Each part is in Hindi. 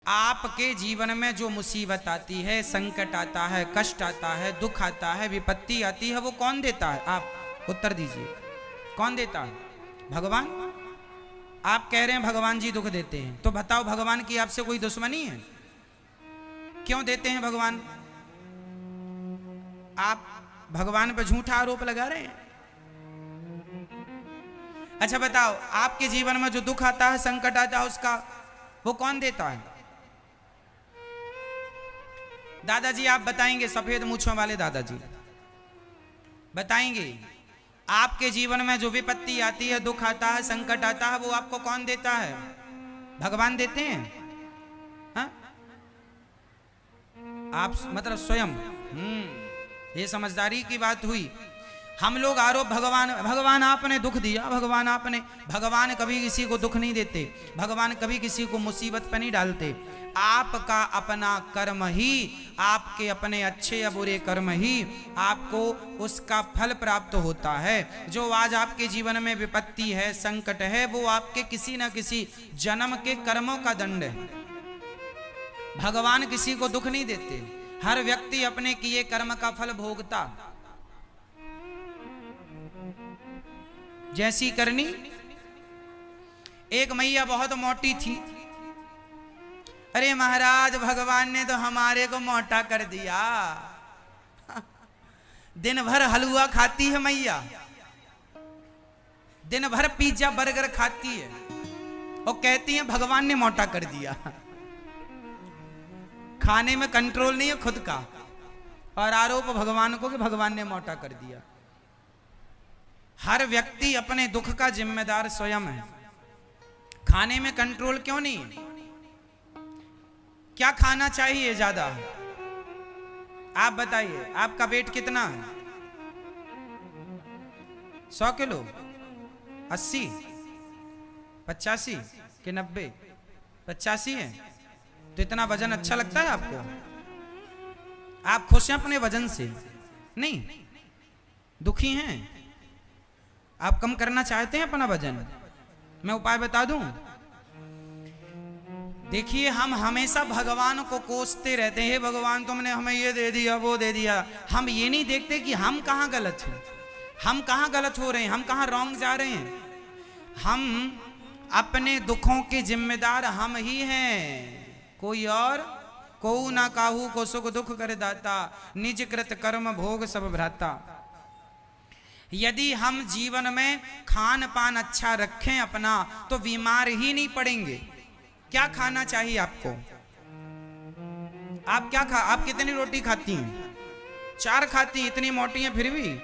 आपके जीवन में जो मुसीबत आती है, संकट आता है, कष्ट आता है, दुख आता है, विपत्ति आती है, वो कौन देता है? आप उत्तर दीजिए, कौन देता है? भगवान। आप कह रहे हैं भगवान जी दुख देते हैं, तो बताओ भगवान की आपसे कोई दुश्मनी है? क्यों देते हैं भगवान? आप भगवान पर झूठा आरोप लगा रहे हैं। अच्छा बताओ, आपके जीवन में जो दुख आता है, संकट आता है, उसका वो कौन देता है? दादाजी आप बताएंगे, सफेद मूंछों वाले दादाजी बताएंगे, आपके जीवन में जो विपत्ति आती है, दुख आता है, संकट आता है, वो आपको कौन देता है? भगवान देते हैं? हाँ? आप मतलब स्वयं। ये समझदारी की बात हुई। हम लोग आरोप भगवान आपने दुख दिया, भगवान कभी किसी को दुख नहीं देते, भगवान कभी किसी को मुसीबत पर नहीं डालते। आपका अपना कर्म ही, आपके अपने अच्छे या बुरे कर्म ही आपको उसका फल प्राप्त होता है। जो आज आपके जीवन में विपत्ति है, संकट है, वो आपके किसी न किसी जन्म के कर्मों का दंड है। भगवान किसी को दुख नहीं देते, हर व्यक्ति अपने किए कर्म का फल भोगता। जैसी करनी, एक मैया बहुत मोटी थी। अरे महाराज, भगवान ने तो हमारे को मोटा कर दिया। दिन भर हलवा खाती है मैया, दिन भर पिज्जा बर्गर खाती है और कहती है भगवान ने मोटा कर दिया। खाने में कंट्रोल नहीं है खुद का, और आरोप भगवान को कि भगवान ने मोटा कर दिया। हर व्यक्ति अपने दुख का जिम्मेदार स्वयं है। खाने में कंट्रोल क्यों नहीं है? क्या खाना चाहिए ज्यादा? आप बताइए, आपका वेट कितना है? 100 किलो, 80, 85 कि 90? 85 है। तो इतना वजन अच्छा लगता है आपको? आप खुश हैं अपने वजन से? नहीं, दुखी हैं। आप कम करना चाहते हैं अपना वजन? मैं उपाय बता दूं। देखिए, हम हमेशा भगवान को कोसते रहते हैं, भगवान तुमने हमें ये दे दिया, वो दे दिया। हम ये नहीं देखते कि हम कहाँ गलत हैं, हम कहाँ गलत हो रहे हैं, हम कहाँ रॉन्ग जा रहे हैं। हम अपने दुखों के जिम्मेदार हम ही हैं, कोई और को ना काहू को सुख दुख कर दाता, निज कृत कर्म भोग सब भ्राता। यदि हम जीवन में खान पान अच्छा रखें अपना, तो बीमार ही नहीं पड़ेंगे। क्या खाना चाहिए आपको? आप कितनी रोटी खाती हैं? 4 खाती हैं, इतनी मोटी हैं फिर भी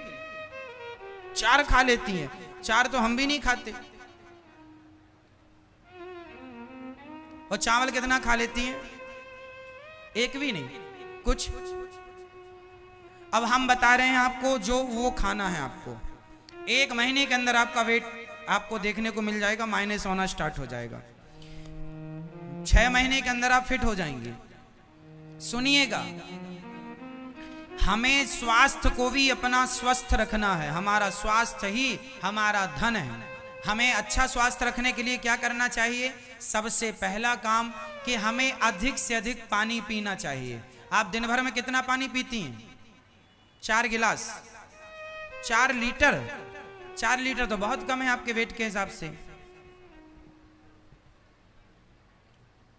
4 खा लेती हैं। 4 तो हम भी नहीं खाते। और चावल कितना खा लेती हैं? 1 भी नहीं, कुछ। अब हम बता रहे हैं आपको जो वो खाना है। आपको 1 महीने के अंदर आपका वेट आपको देखने को मिल जाएगा, माइनस होना स्टार्ट हो जाएगा। 6 महीने के अंदर आप फिट हो जाएंगे। सुनिएगा, हमें स्वास्थ्य को भी अपना स्वस्थ रखना है। हमारा स्वास्थ्य ही हमारा धन है। हमें अच्छा स्वास्थ्य रखने के लिए क्या करना चाहिए? सबसे पहला काम कि हमें अधिक से अधिक पानी पीना चाहिए। आप दिन भर में कितना पानी पीती हैं? 4 गिलास, 4 लीटर। 4 लीटर तो बहुत कम है आपके वेट के हिसाब से।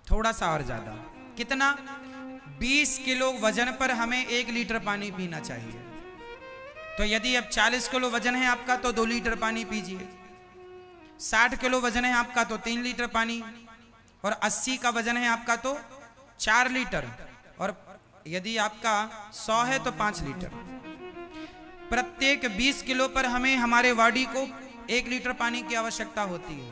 थोड़ा सा और ज्यादा। कितना? 20 किलो वजन पर हमें 1 लीटर पानी पीना चाहिए। तो यदि अब 40 किलो वजन है आपका तो 2 लीटर पानी पीजिए। 60 किलो वजन है आपका तो 3 लीटर पानी, और 80 का वजन है आपका तो 4 लीटर, और यदि आपका 100 है तो 5 लीटर। प्रत्येक 20 किलो पर हमें हमारे बॉडी को 1 लीटर पानी की आवश्यकता होती है।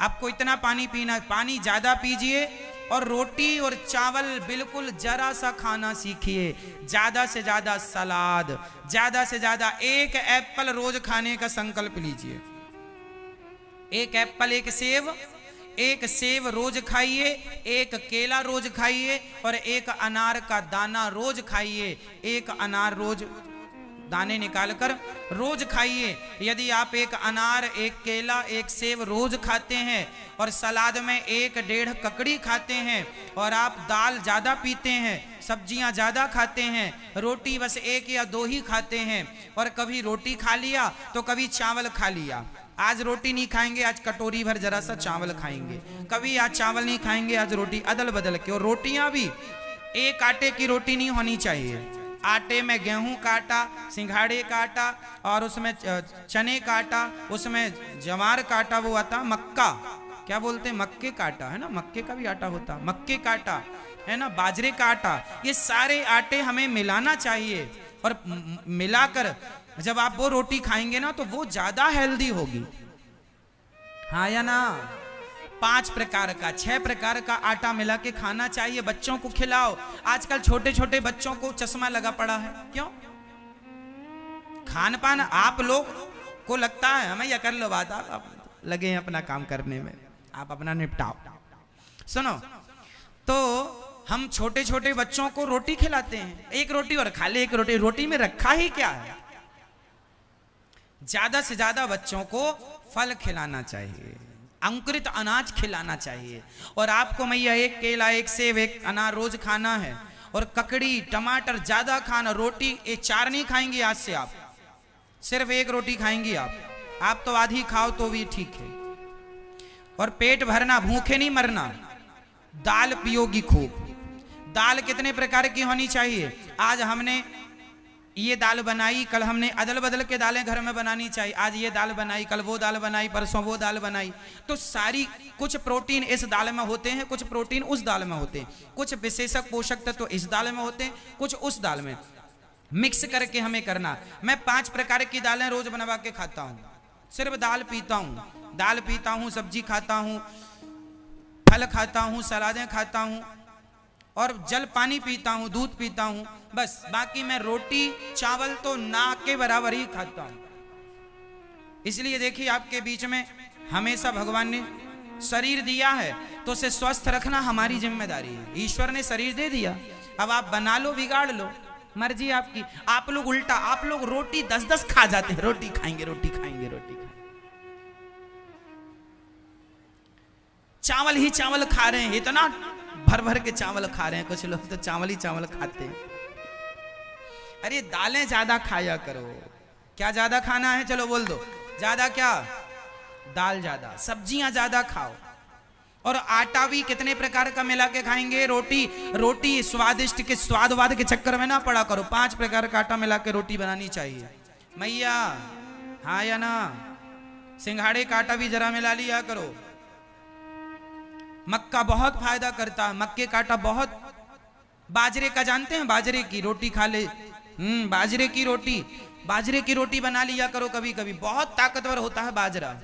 आपको इतना पानी पीना। पानी ज्यादा पीजिए, और रोटी और चावल बिल्कुल जरा सा खाना सीखिए। ज्यादा से ज्यादा सलाद, ज्यादा से ज्यादा 1 एप्पल रोज खाने का संकल्प लीजिए। 1 एप्पल, 1 सेब रोज खाइए, 1 केला रोज खाइए, और 1 अनार का दाना रोज खाइए। 1 अनार रोज दाने निकालकर रोज खाइए। यदि आप एक अनार, एक केला, एक सेब रोज खाते हैं और सलाद में 1-1.5 ककड़ी खाते हैं और आप दाल ज़्यादा पीते हैं, सब्जियां ज़्यादा खाते हैं, रोटी बस 1 या 2 ही खाते हैं और कभी रोटी खा लिया तो कभी चावल खा लिया, आज रोटी नहीं खाएंगे, आज कटोरी भर जरा सा चावल खाएंगे, कभी आज चावल नहीं खाएंगे, आज रोटी, अदल बदल के। और रोटियां भी एक आटे की रोटी नहीं होनी चाहिए, आटे में गेहूं का आटा, सिंघाड़े का आटा और उसमें चने का आटा, उसमें जवार का आटा, वो आता मक्का, क्या बोलते हैं, मक्के का आटा है ना, मक्के का भी आटा होता, मक्के का आटा है ना, बाजरे का आटा, ये सारे आटे हमें मिलाना चाहिए और मिलाकर जब आप वो रोटी खाएंगे ना तो वो ज्यादा हेल्दी होगी, हाँ या ना। 5 प्रकार का 6 प्रकार का आटा मिला के खाना चाहिए, बच्चों को खिलाओ। आजकल छोटे छोटे बच्चों को चश्मा लगा पड़ा है, क्यों? खान पान आप लोग को लगता है हमें यह कर लो बात, आप लगे हैं अपना काम करने में, आप अपना निपटाओ। सुनो, तो हम छोटे छोटे बच्चों को रोटी खिलाते हैं, एक रोटी और खा ले, एक रोटी, रोटी में रखा ही क्या है। ज्यादा से ज्यादा बच्चों को फल खिलाना चाहिए, अंकुरित अनाज खिलाना चाहिए। और आपको मैया 1 केला, 1 सेब, 1 अनार रोज खाना है और ककड़ी, टमाटर ज्यादा खाना, रोटी 4 नहीं खाएंगे, आज से आप सिर्फ 1 रोटी खाएंगी आप तो आधी खाओ तो भी ठीक है। और पेट भरना, भूखे नहीं मरना। दाल पियोगी खूब, दाल कितने प्रकार की होनी चाहिए। आज हमने ये दाल बनाई, कल हमने अदल बदल के दालें घर में बनानी चाहिए, आज ये दाल बनाई, कल वो दाल बनाई, परसों वो दाल बनाई, तो सारी कुछ प्रोटीन इस दाल में होते हैं, कुछ प्रोटीन उस दाल में होते हैं, कुछ विशेषक पोषक तत्व तो इस दाल में होते हैं, कुछ उस दाल में, मिक्स करके हमें करना। मैं 5 प्रकार की दालें रोज बनवा के खाता हूँ, सिर्फ दाल पीता हूँ, दाल पीता हूँ, सब्जी खाता हूँ, फल खाता हूँ, सलादें खाता हूँ और जल पानी पीता हूँ, दूध पीता हूँ, बस। बाकी मैं रोटी चावल तो ना के बराबर ही खाता हूँ। इसलिए देखिए, आपके बीच में हमेशा भगवान ने शरीर दिया है तो उसे स्वस्थ रखना हमारी जिम्मेदारी है। ईश्वर ने शरीर दे दिया, अब आप बना लो, बिगाड़ लो, मर्जी आपकी। आप लोग उल्टा, आप लोग रोटी 10-10 खा जाते हैं, रोटी खाएंगे, रोटी खाएंगे, रोटी खाएंगे, चावल ही चावल खा रहे हैं, इतना भर भर के चावल खा रहे हैं, कुछ लोग तो चावल ही चावल खाते हैं। अरे दालें ज्यादा खाया करो। क्या ज्यादा खाना है, चलो बोल दो, ज्यादा क्या, दाल ज्यादा, सब्जियां ज्यादा खाओ। और आटा भी कितने प्रकार का मिला के खाएंगे, रोटी स्वादिष्ट के स्वादवाद के चक्कर में ना पड़ा करो, 5 प्रकार का आटा मिला के रोटी बनानी चाहिए मैया, हाँ या ना। सिंघाड़े का आटा भी जरा मिला लिया करो। मक्का बहुत फायदा करता है, मक्के का आटा बहुत। बाजरे का जानते हैं, बाजरे की रोटी खा ले, बाजरे की रोटी बना लिया करो कभी कभी, बहुत ताकतवर होता है बाजरा,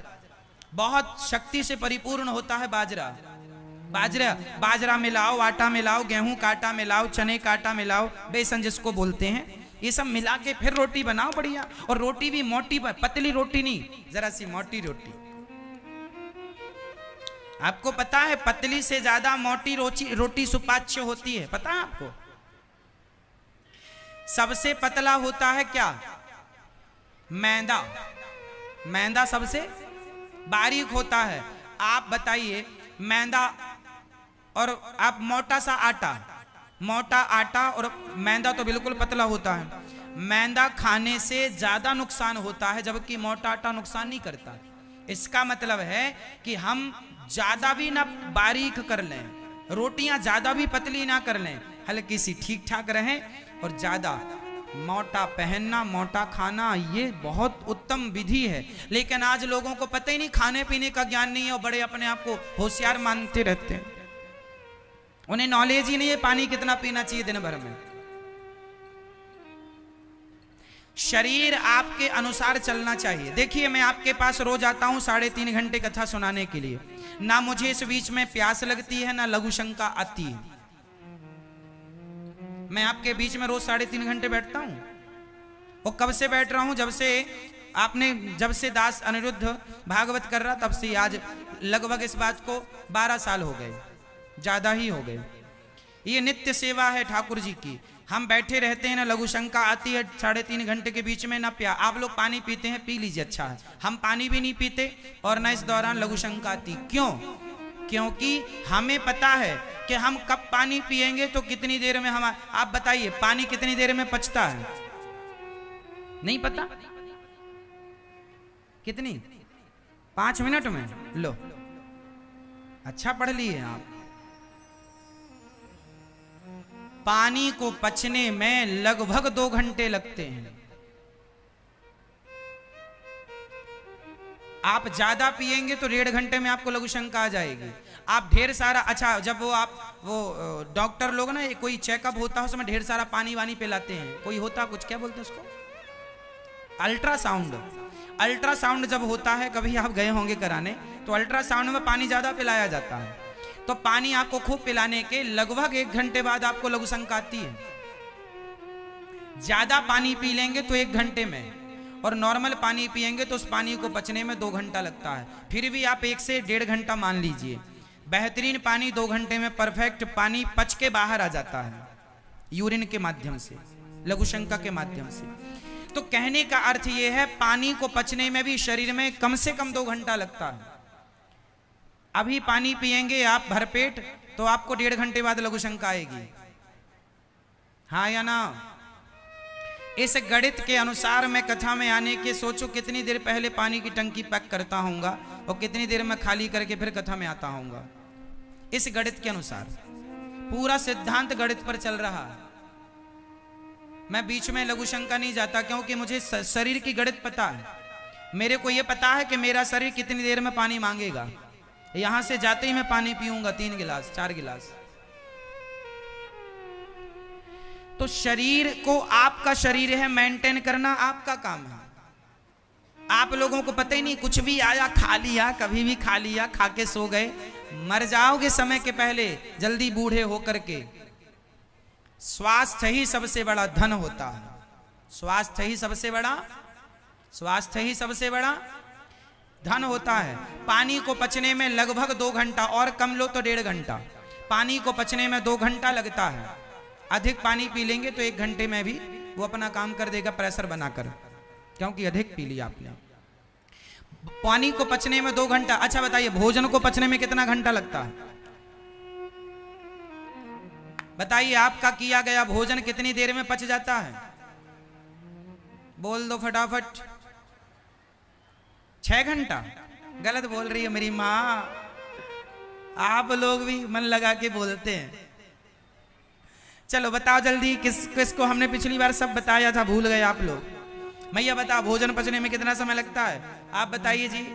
बहुत शक्ति से परिपूर्ण होता है बाजरा मिलाओ, आटा मिलाओ, गेहूं का आटा मिलाओ, चने का आटा मिलाओ, बेसन जिसको बोलते हैं, ये सब मिला के फिर रोटी बनाओ बढ़िया। और रोटी भी मोटी, पतली रोटी नहीं, जरा सी मोटी रोटी। आपको पता है पतली से ज्यादा मोटी रोटी सुपाच्य होती है, पता है आपको? सबसे पतला होता है क्या, मैदा, मैदा सबसे बारीक होता है। आप बताइए, मैदा और आप मोटा सा आटा, मोटा आटा और मैदा तो बिल्कुल पतला होता है। मैदा खाने से ज्यादा नुकसान होता है, जबकि मोटा आटा नुकसान नहीं करता। इसका मतलब है कि हम ज्यादा भी ना बारीक कर लें, रोटियां ज्यादा भी पतली ना कर लें, हल्की सी ठीक ठाक रहें। और ज्यादा मोटा पहनना, मोटा खाना, ये बहुत उत्तम विधि है। लेकिन आज लोगों को पता ही नहीं, खाने पीने का ज्ञान नहीं है और बड़े अपने आप को होशियार मानते रहते हैं। उन्हें नॉलेज ही नहीं है पानी कितना पीना चाहिए दिन भर में। शरीर आपके अनुसार चलना चाहिए। देखिए, मैं आपके पास रोज आता हूं 3.5 घंटे कथा सुनाने के लिए, ना मुझे इस बीच में प्यास लगती है ना लघु शंका आती है। मैं आपके बीच में रोज 3.5 घंटे बैठता हूं। और कब से बैठ रहा हूं, जब से दास अनिरुद्ध भागवत कर रहा, तब से आज लगभग इस बात को 12 साल हो गए, ज्यादा ही हो गए। ये नित्य सेवा है ठाकुर जी की। हम बैठे रहते हैं ना, लघु शंका आती है 3.5 घंटे के बीच में ना आप लोग पानी पीते हैं, पी लीजिए, अच्छा है। हम पानी भी नहीं पीते और ना इस दौरान लघु शंका आती। क्यों? क्योंकि हमें पता है कि हम कब पानी पिएंगे तो कितनी देर में हम, आप बताइए पानी कितनी देर में पचता है? नहीं पता? कितनी? 5 मिनट में। लो, अच्छा पढ़ लिए आप। पानी को पचने में लगभग 2 घंटे लगते हैं। आप ज्यादा पिएंगे तो 1.5 घंटे में आपको लघु शंका आ जाएगी। आप ढेर सारा, अच्छा जब वो डॉक्टर लोग ना, कोई चेकअप होता है उसमें ढेर सारा पानी वानी पिलाते हैं, कोई होता कुछ, क्या बोलते हैं उसको, अल्ट्रासाउंड। अल्ट्रासाउंड जब होता है, कभी आप गए होंगे कराने, तो अल्ट्रासाउंड में पानी ज्यादा पिलाया जाता है। तो पानी आपको खूब पिलाने के लगभग 1 घंटे बाद आपको लघु शंका आती है। ज्यादा पानी पी लेंगे तो 1 घंटे में, और नॉर्मल पानी पिएंगे तो उस पानी को पचने में 2 घंटा लगता है। फिर भी आप 1 से 1.5 घंटा मान लीजिए। बेहतरीन पानी 2 घंटे में परफेक्ट पानी पच के बाहर आ जाता है, यूरिन के माध्यम से, लघु शंका के माध्यम से। तो कहने का अर्थ यह है, पानी को पचने में भी शरीर में कम से कम 2 घंटा लगता है। अभी पानी पिएंगे आप भरपेट तो आपको 1.5 घंटे बाद लघु शंका आएगी, हाँ या ना? इस गणित के अनुसार मैं कथा में आने के सोचो कितनी देर पहले पानी की टंकी पैक करता हूँगा और कितनी देर में खाली करके फिर कथा में आता हूँगा। इस गणित के अनुसार पूरा सिद्धांत गणित पर चल रहा है। मैं बीच में लघु शंका नहीं जाता, क्योंकि मुझे शरीर की गणित पता है। मेरे को यह पता है कि मेरा शरीर कितनी देर में पानी मांगेगा। यहां से जाते ही मैं पानी पीऊंगा 3 गिलास 4 गिलास। तो शरीर को, आपका शरीर है, मेंटेन करना आपका काम है। आप लोगों को पता ही नहीं, कुछ भी आया खा लिया, कभी भी खा लिया, खा के सो गए। मर जाओगे समय के पहले, जल्दी बूढ़े होकर के। स्वास्थ्य ही सबसे बड़ा धन होता है। स्वास्थ्य ही सबसे बड़ा धन होता है। पानी को पचने में लगभग 2 घंटा, और कम लो तो 1.5 घंटा। पानी को पचने में 2 घंटा लगता है। अधिक पानी पी लेंगे तो 1 घंटे में भी वो अपना काम कर देगा, प्रेशर बनाकर, क्योंकि अधिक पी लिया आपने। पानी को पचने में 2 घंटा। अच्छा बताइए, भोजन को पचने में कितना घंटा लगता है? बताइए, आपका किया गया भोजन कितनी देर में पच जाता है? बोल दो फटाफट। 6 घंटा? गलत बोल रही है मेरी माँ। आप लोग भी मन लगा के बोलते हैं। चलो बताओ जल्दी, किसको हमने पिछली बार सब बताया था, भूल गए आप लोग। मैया बताओ, भोजन पचने में कितना समय लगता है? आप बताइए जी,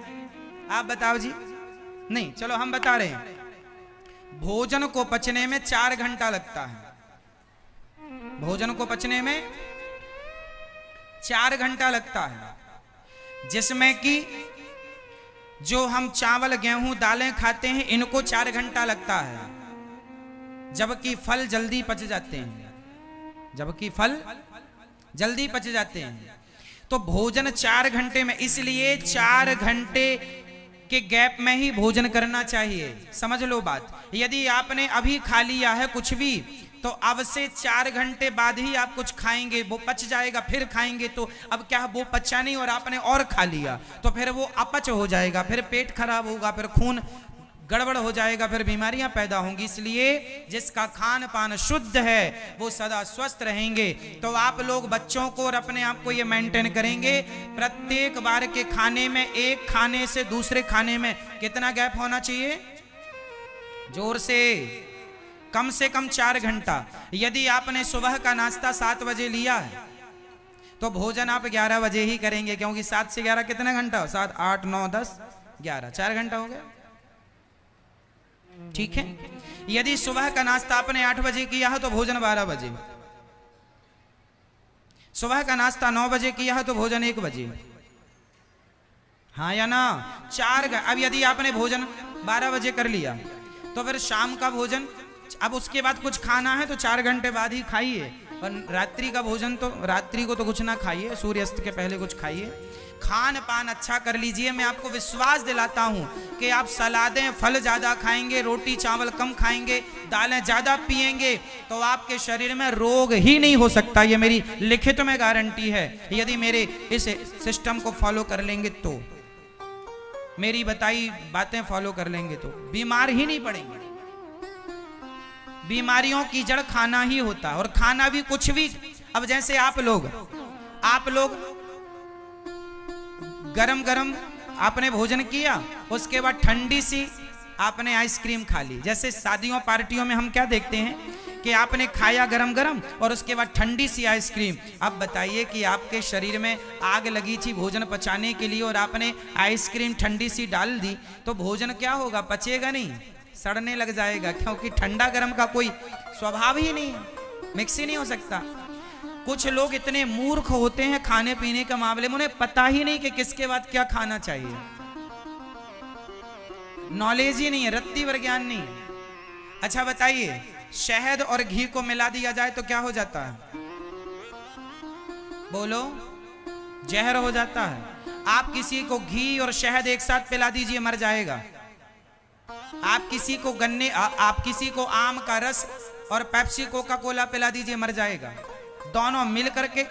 आप बताओ जी। नहीं, चलो हम बता रहे हैं। भोजन को पचने में 4 घंटा लगता है। भोजन को पचने में 4 घंटा लगता है, जिसमें कि जो हम चावल, गेहूं, दालें खाते हैं, इनको 4 घंटा लगता है। जबकि फल जल्दी पच जाते हैं। तो भोजन 4 घंटे में, इसलिए 4 घंटे के गैप में ही भोजन करना चाहिए। समझ लो बात। यदि आपने अभी खा लिया है कुछ भी, तो अब से 4 घंटे बाद ही आप कुछ खाएंगे, वो पच जाएगा, फिर खाएंगे तो अब क्या, वो पचा नहीं और आपने और खा लिया तो फिर वो अपच हो जाएगा, फिर पेट खराब होगा, फिर खून गड़बड़ हो जाएगा, फिर बीमारियां पैदा होंगी। इसलिए जिसका खान पान शुद्ध है वो सदा स्वस्थ रहेंगे। तो आप लोग बच्चों को और अपने आप को ये मेंटेन करेंगे, प्रत्येक बार के खाने में, एक खाने से दूसरे खाने में कितना गैप होना चाहिए? जोर से कम 4 घंटा। यदि आपने सुबह का नाश्ता 7 बजे लिया है तो भोजन आप 11 बजे ही करेंगे, क्योंकि 7 से 11 कितना घंटा? 7, 8, 9, 10, 11, 4 घंटा हो गया। ठीक है। यदि सुबह का नाश्ता आपने 8 बजे किया है तो भोजन 12 बजे। सुबह का नाश्ता 9 बजे किया है तो भोजन 1 बजे, हाँ या ना? 4। अब यदि आपने भोजन 12 बजे कर लिया तो फिर शाम का भोजन, अब उसके बाद कुछ खाना है तो 4 घंटे बाद ही खाइए, और रात्रि का भोजन तो रात्रि को तो कुछ ना खाइए, सूर्यास्त के पहले कुछ खाइए, खान पान अच्छा कर लीजिए। मैं आपको विश्वास दिलाता हूं कि आप सलादें फल ज्यादा खाएंगे, रोटी चावल कम खाएंगे, दालें ज्यादा पिएंगे तो आपके शरीर में रोग ही नहीं हो सकता। ये मेरी लिखित में गारंटी है। यदि मेरे इस सिस्टम को फॉलो कर लेंगे तो, मेरी बताई बातें फॉलो कर लेंगे तो बीमार ही नहीं पड़ेंगे। बीमारियों की जड़ खाना ही होता है, और खाना भी कुछ भी। अब जैसे आप लोग गरम गरम आपने भोजन किया, उसके बाद ठंडी सी आपने आइसक्रीम खा ली। जैसे शादियों पार्टियों में हम क्या देखते हैं कि आपने खाया गरम गरम और उसके बाद ठंडी सी आइसक्रीम। अब बताइए कि आपके शरीर में आग लगी थी भोजन पचाने के लिए और आपने आइसक्रीम ठंडी सी डाल दी, तो भोजन क्या होगा? पचेगा नहीं, सड़ने लग जाएगा, क्योंकि ठंडा गरम का कोई स्वभाव ही नहीं है, मिक्स ही नहीं हो सकता। कुछ लोग इतने मूर्ख होते हैं खाने पीने के मामले में, उन्हें पता ही नहीं कि किसके बाद क्या खाना चाहिए। नॉलेज ही नहीं है, रत्ती भर ज्ञान नहीं है। अच्छा बताइए, शहद और घी को मिला दिया जाए तो क्या हो जाता है? बोलो, जहर हो जाता है। आप किसी को घी और शहद एक साथ पिला दीजिए, मर जाएगा। आप किसी को आम का रस और पेप्सी कोका कोला पिला दीजिए, मर जाएगा। दोनों मिल करके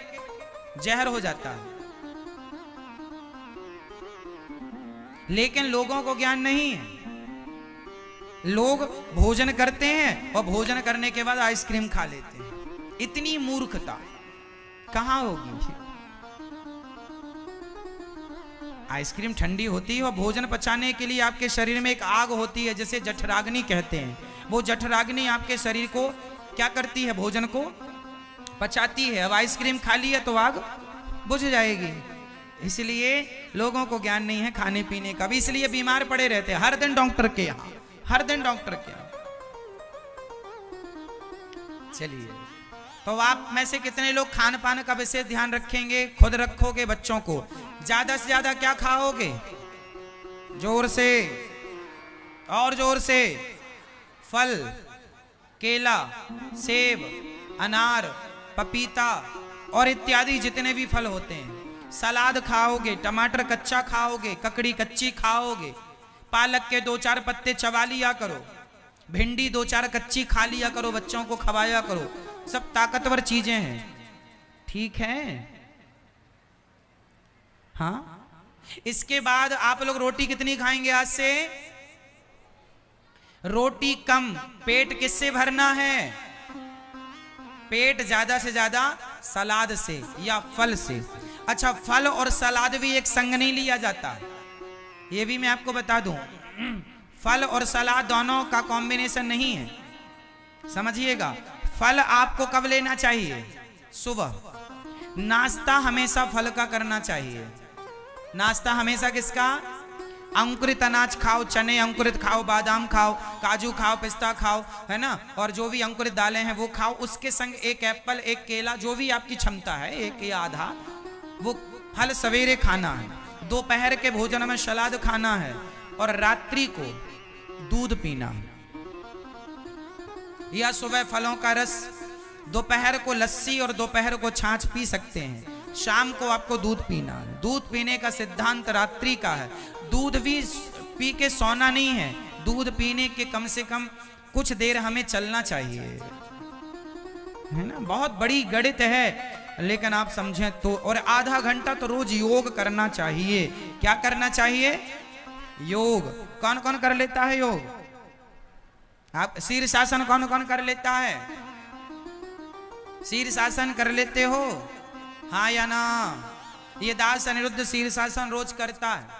जहर हो जाता है। लेकिन लोगों को ज्ञान नहीं है। लोग भोजन करते हैं और भोजन करने के बाद आइसक्रीम खा लेते हैं। इतनी मूर्खता कहां होगी? आइसक्रीम ठंडी होती है और भोजन पचाने के लिए आपके शरीर में एक आग होती है, जिसे जठराग्नि कहते हैं। वो जठराग्नि आपके शरीर को क्या करती है? भोजन को पचाती है। अब आइसक्रीम खा ली है तो आग बुझ जाएगी। इसलिए लोगों को ज्ञान नहीं है खाने पीने का भी, इसलिए बीमार पड़े रहते हैं हर दिन डॉक्टर के यहाँ, हर दिन डॉक्टर के यहाँ। चलिए, तो आप में से कितने लोग खान पान का विशेष ध्यान रखेंगे? खुद रखोगे, बच्चों को ज्यादा से ज्यादा क्या खाओगे? जोर से और जोर से फल, केला, सेब, अनार, पपीता और इत्यादि जितने भी फल होते हैं। सलाद खाओगे, टमाटर कच्चा खाओगे, ककड़ी कच्ची खाओगे, पालक के 2-4 पत्ते चबा लिया करो, भिंडी 2-4 कच्ची खा लिया करो, बच्चों को खवाया करो। सब ताकतवर चीजें हैं, ठीक है? हाँ, इसके बाद आप लोग रोटी कितनी खाएंगे आज से? रोटी कम। पेट किससे भरना है? पेट ज्यादा से ज्यादा सलाद से या फल से। अच्छा, फल और सलाद भी एक संग नहीं लिया जाता, ये भी मैं आपको बता दूं। फल और सलाद दोनों का कॉम्बिनेशन नहीं है, समझिएगा। फल आपको कब लेना चाहिए? सुबह। नाश्ता हमेशा फल का करना चाहिए। नाश्ता हमेशा किसका? अंकुरित अनाज खाओ, चने अंकुरित खाओ, बादाम खाओ, काजू खाओ, पिस्ता खाओ, है ना, और जो भी अंकुरित दालें हैं वो खाओ। उसके संग एक एप्पल, एक केला, जो भी आपकी क्षमता है, एक या आधा, वो फल सवेरे खाना है। दोपहर के भोजन में सलाद खाना है और रात्रि को दूध पीना है, या सुबह फलों का रस, दोपहर को लस्सी और दोपहर को छाछ पी सकते हैं, शाम को आपको दूध पीना है। दूध पीने का सिद्धांत रात्रि का है। दूध भी पी के सोना नहीं है, दूध पीने के कम से कम कुछ देर हमें चलना चाहिए, है ना। बहुत बड़ी गणित है, लेकिन आप समझें तो। और आधा घंटा तो रोज योग करना चाहिए। क्या करना चाहिए? योग। कौन कौन कर लेता है योग? आप शीर्षासन कौन कौन कर लेता है? शीर्षासन कर लेते हो, हाँ या ना? ये दास अनिरुद्ध शीर्षासन रोज करता है।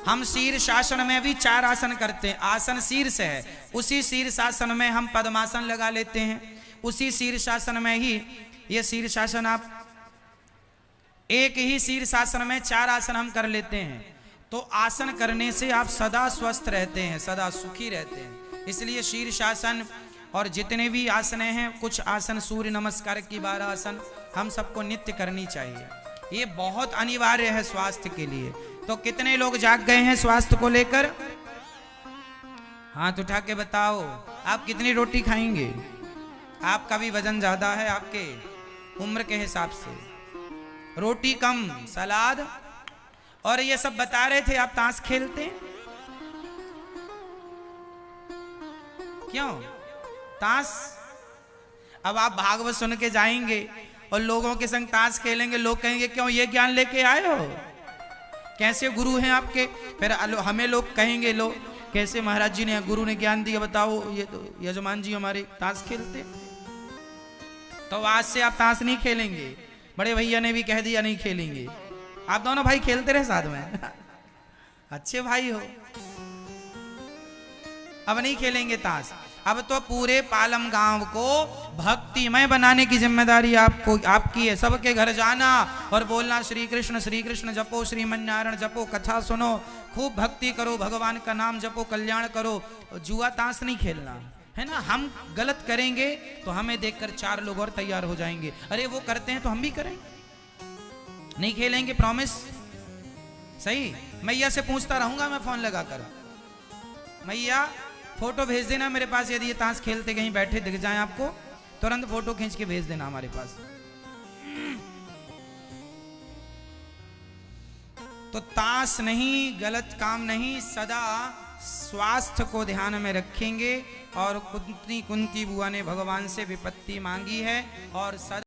हम शीर्षासन में भी 4 आसन करते हैं। आसन शीर्ष है, उसी शीर्षासन में हम पद्मासन लगा लेते हैं। उसी शीर्षासन में ही ये शीर्षासन, आप एक ही शीर्षासन में 4 आसन हम कर लेते हैं। तो आसन करने से आप सदा स्वस्थ रहते हैं, सदा सुखी रहते हैं। इसलिए शीर्षासन और जितने भी आसन हैं, कुछ आसन, सूर्य नमस्कार की 12 आसन हम सबको नित्य करनी चाहिए। ये बहुत अनिवार्य है स्वास्थ्य के लिए। तो कितने लोग जाग गए हैं स्वास्थ्य को लेकर? हाथ उठा के बताओ, आप कितनी रोटी खाएंगे? आपका भी वजन ज्यादा है आपके उम्र के हिसाब से, रोटी कम, सलाद, और ये सब बता रहे थे। आप ताश खेलते हैं क्यों? ताश, अब आप भागवत सुन के जाएंगे और लोगों के संग ताश खेलेंगे, लोग कहेंगे क्यों ये ज्ञान लेके आए हो, कैसे गुरु हैं आपके? फिर हमें लोग कहेंगे, लोग कैसे महाराज जी ने, गुरु ने ज्ञान दिया, बताओ ये तो यजमान जी हमारे ताश खेलते। तो आज से आप ताश नहीं खेलेंगे, बड़े भैया ने भी कह दिया नहीं खेलेंगे। आप दोनों भाई खेलते रहे साथ में अच्छे भाई हो। अब नहीं खेलेंगे ताश, अब तो पूरे पालम गांव को भक्तिमय बनाने की जिम्मेदारी आपको, आपकी है। सबके घर जाना और बोलना श्री कृष्ण जपो, श्रीमन्नारायण जपो, कथा सुनो, खूब भक्ति करो, भगवान का नाम जपो, कल्याण करो। जुआ ताश नहीं खेलना है ना। हम गलत करेंगे तो हमें देखकर 4 लोग और तैयार हो जाएंगे, अरे वो करते हैं तो हम भी करें। नहीं खेलेंगे, प्रॉमिस? सही। मैया से पूछता रहूंगा मैं फोन लगाकर, मैया फोटो भेज देना मेरे पास, यदि ये ताश खेलते कहीं बैठे दिख जाए आपको, तुरंत फोटो खींच के भेज देना हमारे पास। तो ताश नहीं, गलत काम नहीं, सदा स्वास्थ्य को ध्यान में रखेंगे। और कुंती बुआ ने भगवान से विपत्ति मांगी है और सदा